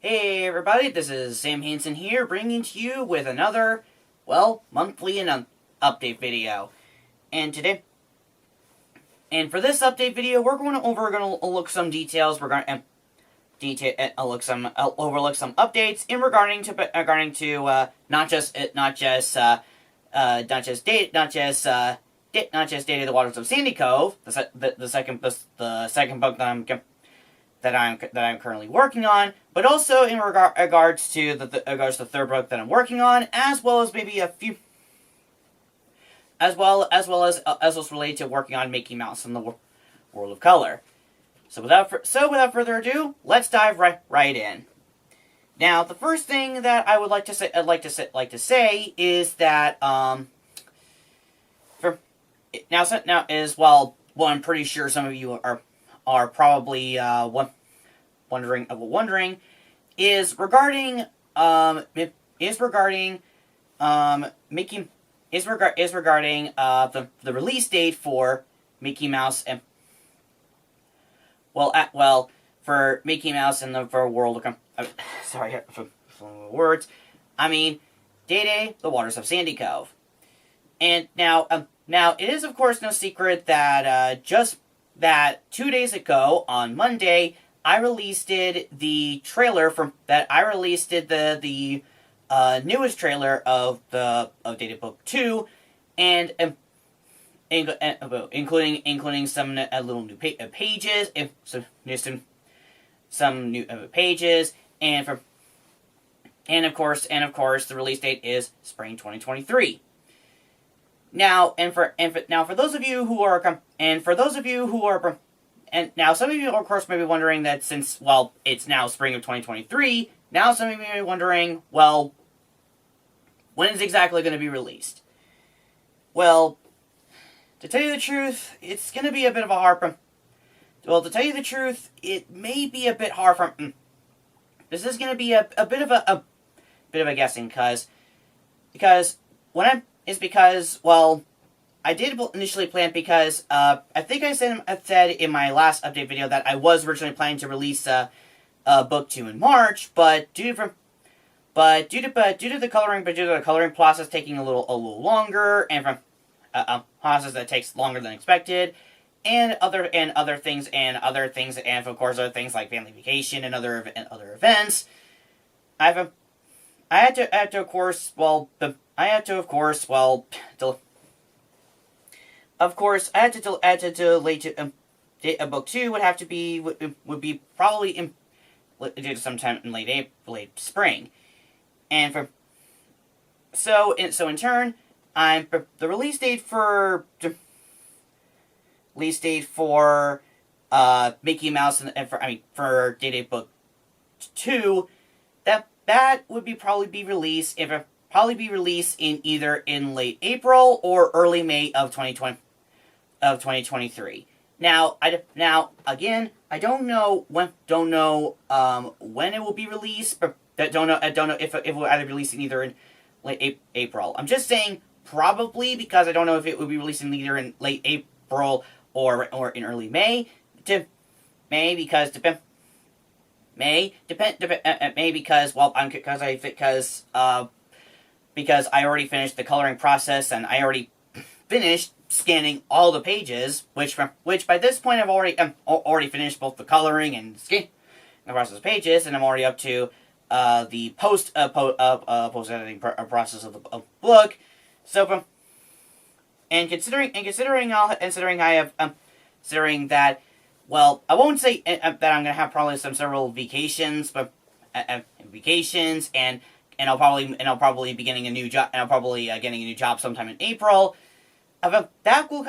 Hey everybody, this is Sam Hansen here, bringing to you with another, monthly and update video. And for this update video, we're going to look some details. We're going to overlook some updates in regarding to not just data the Waters of Sandycove, the second book that I'm currently working on, but also in regards to the third book that I'm working on, as well as maybe a few, as well as related to working on Mickey Mouse in the World of Color. So without further ado, let's dive right in. Now, the first thing that I would like to say is that I'm pretty sure some of you are probably wondering is regarding the release date for Mickey Mouse and for Mickey Mouse and the World of sorry for words. I mean, Day, the Waters of Sandycove. And now it is of course no secret that just that 2 days ago on Monday I released the trailer the newest trailer of Data Book 2, and including some little new pages, some new pages, and of course the release date is spring 2023. Now, for those of you who are and now some of you of course may be wondering that since it's now spring of 2023, now some of you may be wondering, when is exactly going to be released? Well, to tell you the truth, it's going to be a bit of a hard. Well, to tell you the truth, it may be a bit hard from. This is going to be a bit of a guessing, because I did initially plan because I think I said in my last update video that I was originally planning to release book 2 in March, but due to the coloring process taking a little longer, and from a process that takes longer than expected, and other things, and of course other things like family vacation and other events, I had to of course delay to book 2 would be probably due to sometime in late spring, and in turn, the release date for Mickey Mouse for Data Book 2, that would probably be released in either in late April or early May of 2023. Now again, I don't know when it will be released, but I don't know if it will either be released in either in late April. I'm just saying probably, because I don't know if it will be released in either in late April or in early May. Because I already finished the coloring process, and I already finished scanning all the pages, which by this point I've already finished both the coloring and scanning the process of pages, and I'm already up to the post editing process of the book. So, considering that, I won't say that I'm gonna have probably several vacations, but and I'll probably be getting a new job, and I'll probably getting a new job sometime in April. That will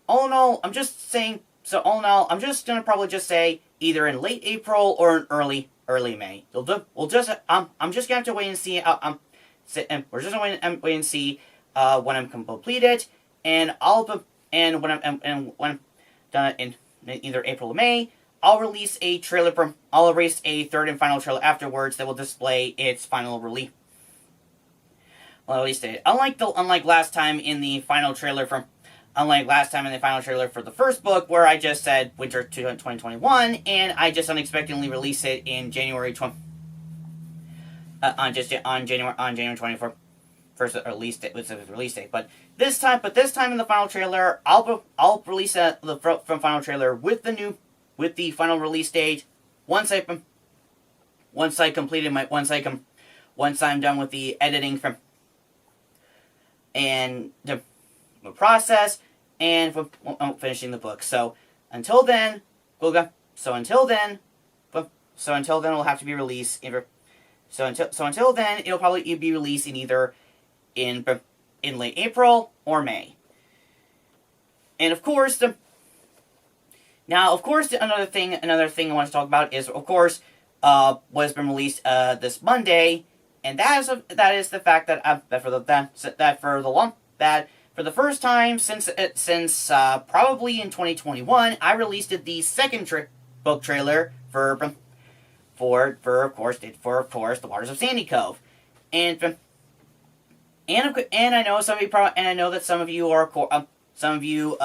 all in all, I'm just gonna probably just say either in late April or in early May. I'm just gonna have to wait and see. We're just gonna wait and see when I'm completed, and when I'm done in either April or May, I'll release a third and final trailer afterwards that will display its final release. Well, at least unlike last time in the final trailer Unlike last time in the final trailer for the first book, where I just said winter 2021, and I just unexpectedly released it in January on January 24th. First release date was the release date, but this time in the final trailer, I'll release the from final trailer with the final release date once I'm done with the editing and the process and from finishing the book. So until then, we'll have to be released. So until then, it'll probably be released either in late April or May. And of course, another thing I want to talk about is, of course, what has been released this Monday, and that is the fact that for the first time since probably in 2021, I released the second book trailer for of course the Waters of Sandycove, and I know that some of you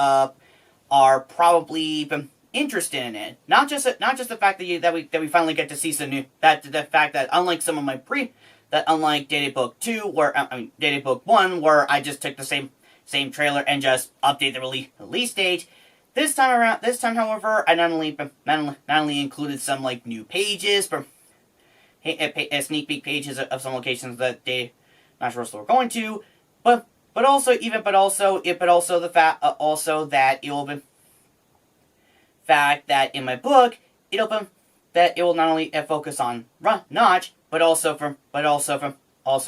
are probably interested in it. Not just the fact that we finally get to see some new, the fact that unlike Dated Book 2 Dated Book 1 where I just took the same trailer and just update the release date. This time, however, I not only included some new pages from sneak peek pages of some locations that they not sure we're going to, but also the fact that in my book it will not only focus on Notch, but also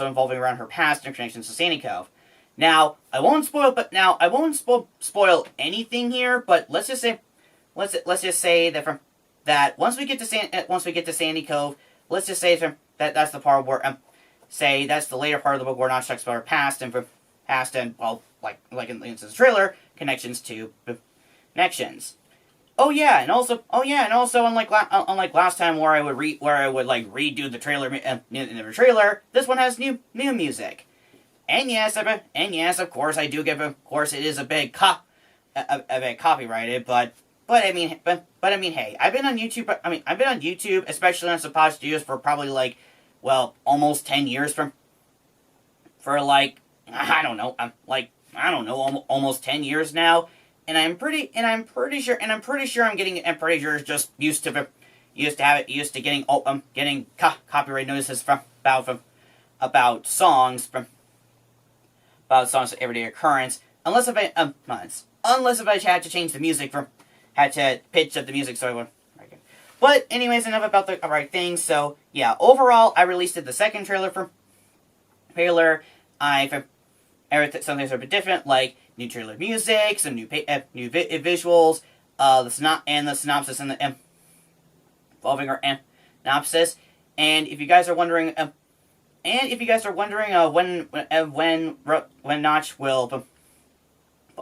involving around her past and connections to Sandycove. Now I won't spoil anything here, but let's just say that once we get to Sandycove, let's just say that that's the part where that's the later part of the book where Notch talks about her past and like in the trailer, connections to connections. And also unlike last time where I would redo the trailer in the trailer, this one has new music. And yes, of course I do give. Of course, it is a bit copyrighted, but I mean, hey, I've been on YouTube, especially on Suppod Studios for probably almost 10 years almost 10 years now, and I'm pretty sure it's just used to getting copyright notices about songs of everyday occurrence, unless if I had to change the music had to pitch up the music so I would. But anyways, enough about the right things. So yeah, overall, I released the second trailer for trailer. Some things are a bit different, like new trailer music, some new visuals, the synopsis and the involving our synopsis. And if you guys are wondering. When Notch will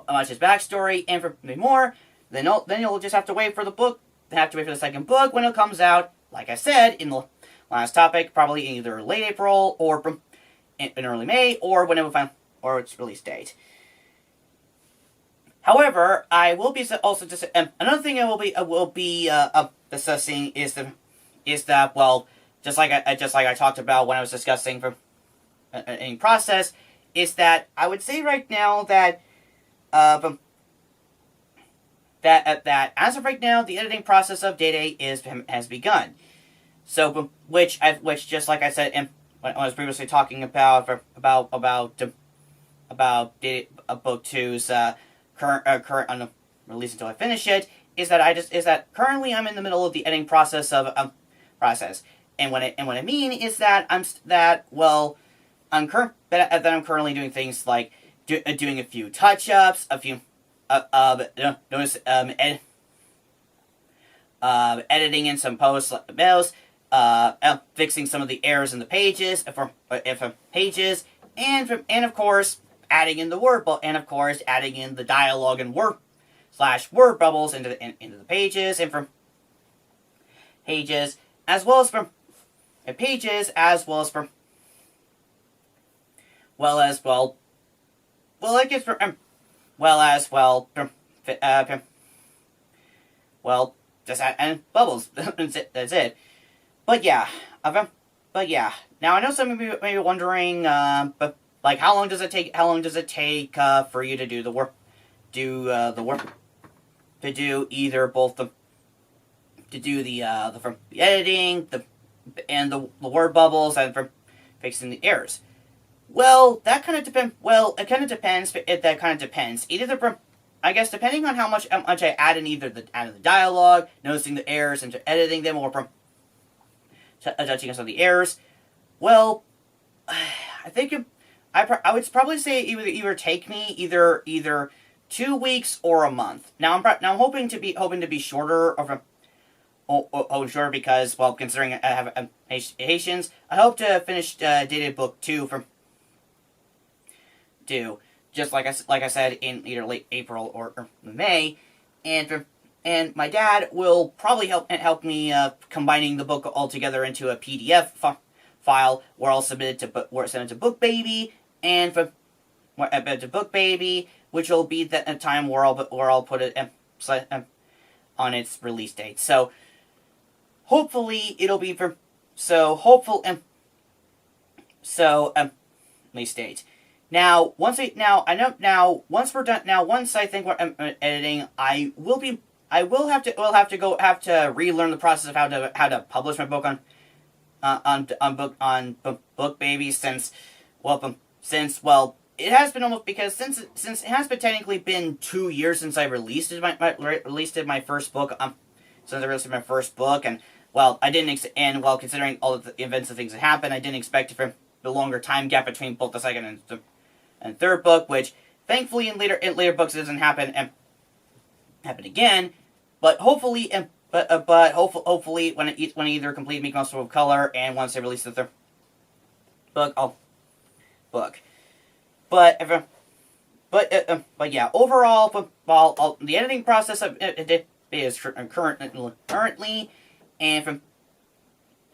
Notch's backstory and for more, then you'll just have to wait for the book. Have to wait for the second book when it comes out. Like I said in the last topic, probably in either late April or in early May, or whenever or its release date. However, I will be also just another thing I will be discussing is that just like I talked about when I was discussing for in process, is that I would say right now that that as of right now, the editing process of Day has begun. So, which just like I said when I was previously talking about Book 2's current on the release until I finish it, is that currently I'm in the middle of the editing process process. And what I mean is that I'm currently doing things like doing a few touch-ups, a few editing in some posts, fixing some of the errors in the pages and of course adding in the word and of course adding in the dialogue and word bubbles into the pages and from pages as well as from pages as well as from I guess for well as well, well, just and bubbles. That's it. But yeah, but yeah. Now I know some of you may be wondering, but like, how long does it take? How long does it take for you to do the work? The work to do either both to do the editing, the word bubbles, and for fixing the errors. Well, that kind of depends. Well, it kind of depends. That kind of depends. Either I guess depending on how much I add in either the dialogue, noticing the errors, and editing them, or touching on some of the errors. Well, I think I would probably say it would either take me either 2 weeks or a month. Now I'm hoping to be shorter shorter because, well, considering I have Haitians, I hope to finish dated book 2 from due, just like I said, in either late April or May, and my dad will probably help me combining the book all together into a PDF file where I'll send it to BookBaby, and to BookBaby, which will be the time where I'll put it on its release date. So hopefully it'll be release date. Now, once we're done. Now, once I think we're editing, we'll have to relearn the process of how to publish my book on BookBaby, since it has been since it has been technically been 2 years since I released my first book. Since I released my first book, and well, considering all of the events and things that happened, I didn't expect for the longer time gap between both the second and third book, which thankfully in later books it doesn't happen again. But hopefully, hopefully when I either complete Mickey Mouse World of Color and once I release the third book, but yeah, overall, the editing process is currently, and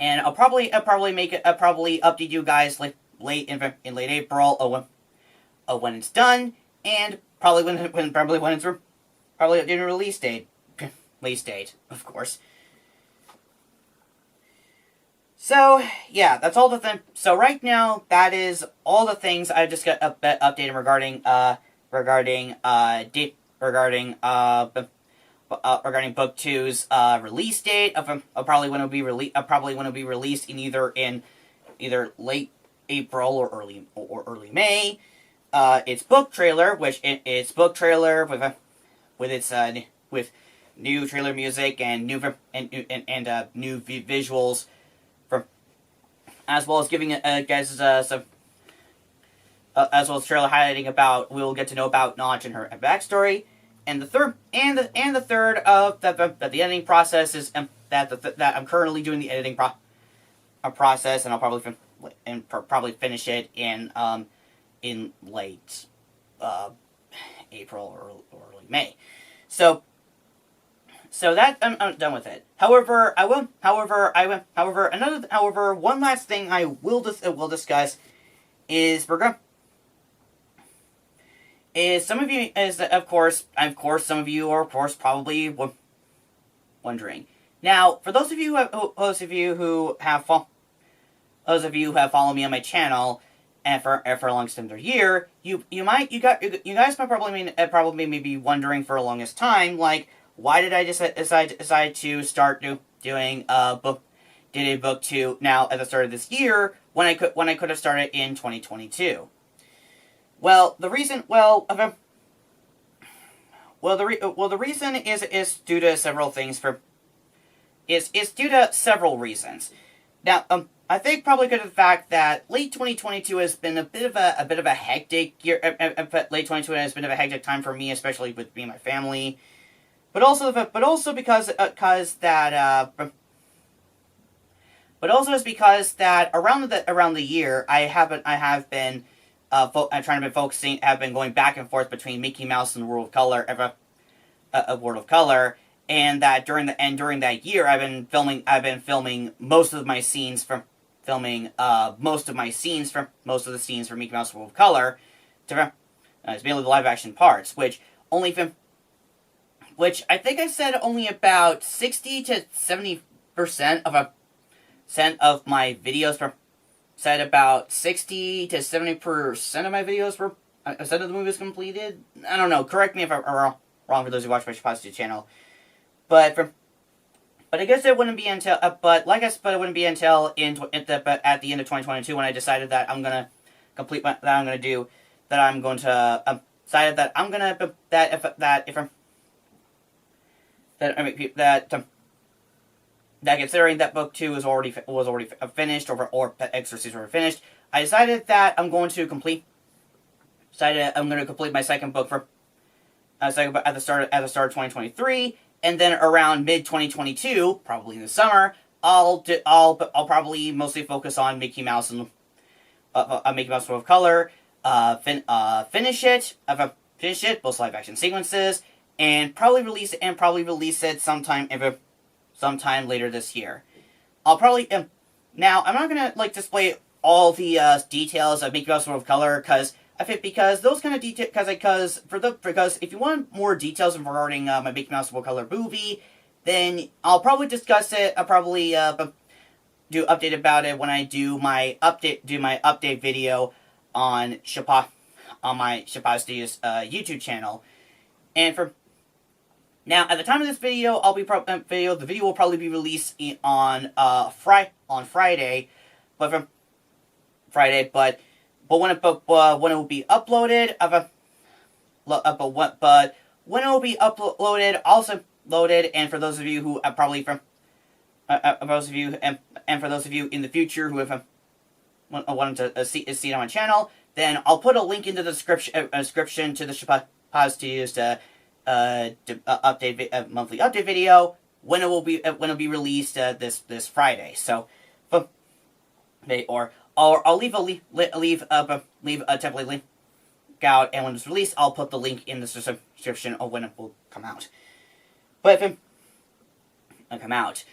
I'll probably update you guys late in late April when it's done, and probably when it's in release date, of course. So yeah, that's all the thing. So right now, that is all the things I just got updated regarding Book 2's release date of probably when it'll be released in either late April or early May. Its book trailer, with new trailer music and new visuals, as well as giving guys some. As well as trailer highlighting about, we'll get to know about Notch and her backstory, and the third of the editing process is that I'm currently doing the editing process, and I'll probably finish it in late April or early May. So that I'm done with it. However, one last thing I will discuss is some of you some of you are probably wondering. Now, for those of you who have followed me on my channel and for a long extended year, you guys might probably may be wondering for the longest time, like, why did I decide to start doing book 2 now at the start of this year when I could have started in 2022? Well, the reason is due to several things. Is due to several reasons. Now, I think probably because of the fact that late 2022 has been a bit of a hectic year. Late 2022 has been a hectic time for me, especially with me and my family. But also because around the year I have been going back and forth between Mickey Mouse and World of Color, and that during that year I've been filming most of the scenes for Mickey Mouse World of Color It's mainly the live action parts, which I think I said only about 60 to 70% of my videos were said about 60 to 70% of my videos were said of the movie was completed. I don't know. Correct me if I'm wrong for those who watch my Positive channel, but I guess it wouldn't be until but it wouldn't be until at the end of 2022 when I decided that I'm gonna complete my that I'm gonna do that I'm going to decided that I'm gonna that if that if I'm that I mean that considering that book 2 was already finished or exercises were finished, I decided that I'm going to complete my second book for at the start of 2023, and then around mid 2022, probably in the summer, I'll probably mostly focus on Mickey Mouse and Mickey Mouse World of Color, finish it, both live action sequences, and probably release it sometime later this year. I'll probably now I'm not gonna display all the details of Mickey Mouse World of Color because those kind of details because if you want more details regarding my Mickey Mouse World of Color movie, then I'll probably discuss it. I'll probably do update about it when I do my update video on my Shapa Studios YouTube channel. And now, at the time of this video, the video will probably be released on Friday, but when it will be uploaded, when it will be uploaded, also loaded, and for those of you who for those of you in the future who have wanted to see it on my channel, then I'll put a link in the description to the Shapa Studios monthly update video when it will be released this Friday. So, or I'll leave a template link out, and when it's released, I'll put the link in the description of when it will come out. But if it come out,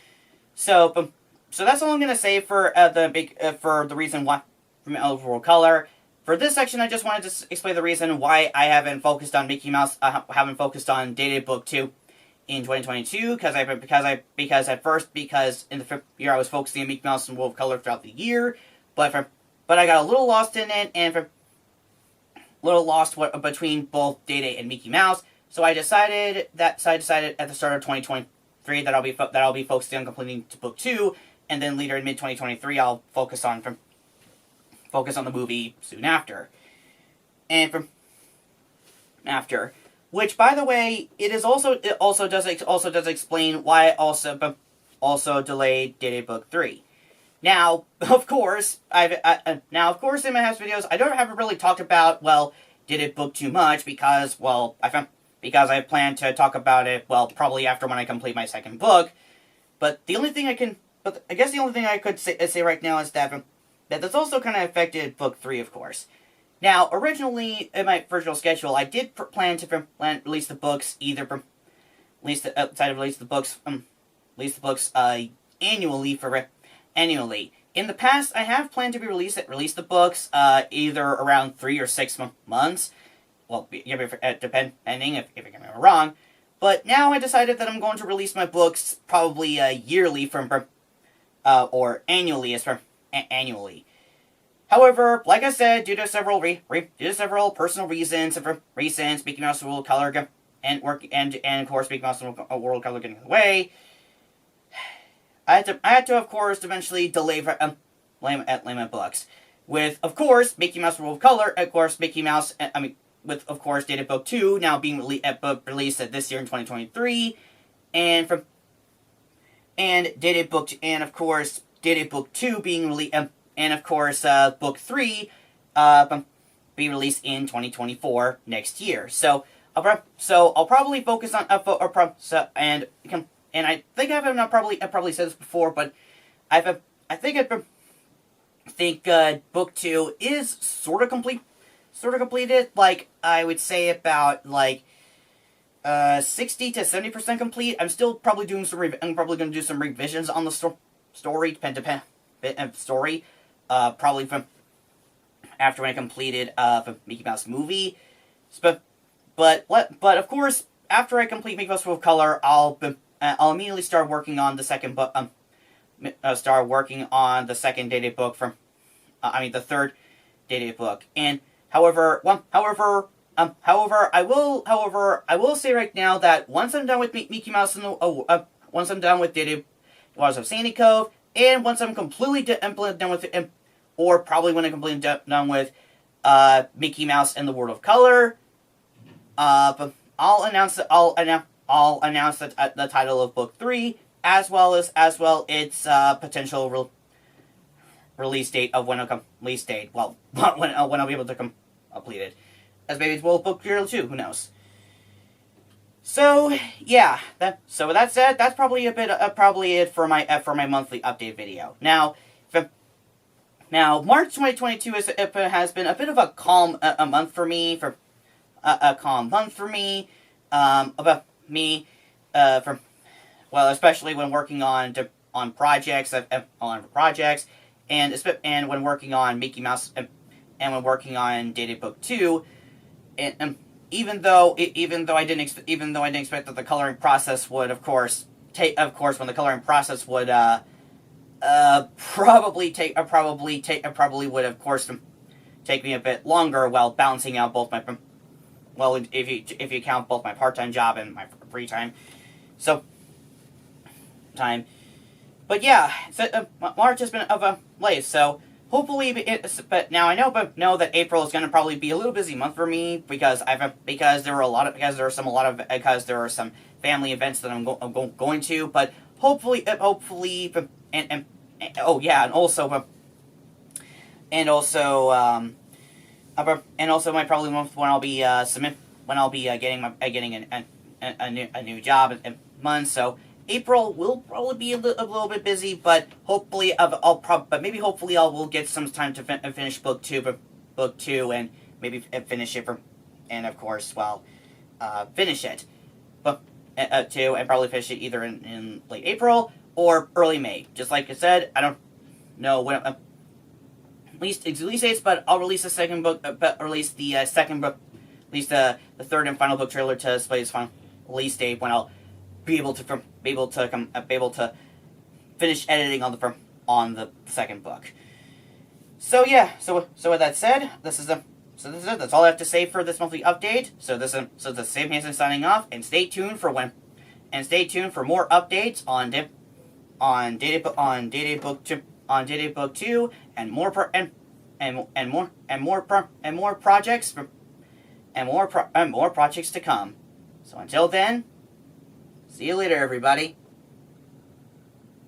so that's all I'm gonna say for the reason why from overall color. For this section, I just wanted to explain the reason why I haven't focused on Mickey Mouse. Haven't focused on Dated Book 2 in 2022 because in the year I was focusing on Mickey Mouse and World of Color throughout the year, but I got a little lost in it between both Day-Day and Mickey Mouse. So I decided at the start of 2023 that I'll be focusing on completing Book 2, and then later in mid 2023 I'll focus on the movie soon after. And after, which by the way, it also does explain why I also delayed Day-Day Book 3. Now, of course, in my past videos, I haven't really talked about Day-Day Book too much because I plan to talk about it probably after when I complete my second book. But I guess the only thing I could say right now is that that's also kind of affected Book 3, of course. Now, originally, in my original schedule, I did plan to release the books annually. In the past, I have planned to release the books either around 3 or 6 months. Well, depending if I get me wrong. But now I decided that I'm going to release my books probably yearly or annually annually. However, like I said, due to several personal reasons, Mickey Mouse World of Color and of course Mickey Mouse World of Color getting in the way, I had to of course eventually delay my books. With of course Mickey Mouse World of Color, with of course Dated Book 2 now being released this year in 2023, and Dated Book Dated Book 2 being released, and of course Book 3 be released in 2024 next year. So I'll probably focus on and I think I've probably said this before, but I think Book 2 is sort of completed. Like I would say about 60 to 70% complete. I'm still probably doing I'm probably going to do some revisions on the story, probably from after when I completed the Mickey Mouse movie. but of course, after I complete MMatCoW with color, I'll immediately start working on the second book. Start working on the second dated book from. The third dated book. And however, I will say right now that once I'm done with Mickey Mouse and the once I'm done with dated Waters of Sandycove, and once I'm completely done with it, or probably when I'm completely done with Mickey Mouse and the World of Color, but I'll announce the title of book 3 as well its potential release date of when I'll when I'll be able to complete it. As maybe it's book 2, who knows? So yeah, so with that said, that's probably probably it for my monthly update video. Now, March 2022 has been a bit of a calm month for me. About me, especially when working on projects, and when working on Mickey Mouse, and when working on Dated Book 2, and even though I didn't expect that the coloring process would, of course, when the coloring process would probably would, of course, take me a bit longer while balancing out both my, if you count both my part-time job and my free time. But yeah, March has been of a late, so hopefully but now I know that April is going to probably be a little busy month for me because there are some family events that I'm going to, but hopefully and also my probably month when I'll be getting a new job in months. So April will probably be a little bit busy, but hopefully hopefully I will get some time to finish book 2 and maybe finish it and of course finish it, but 2 and probably finish it either in late April or early May. Just like I said, I don't know when release dates, but I'll release the second book, release the third and final book trailer to display its final release date when I'll be able to finish editing on the second book. So yeah, so with that said, that's all I have to say for this monthly update. So this is Sam Hansen signing off, and stay tuned for more updates on Dated Book 2 and more projects to come. So until then, see you later, everybody.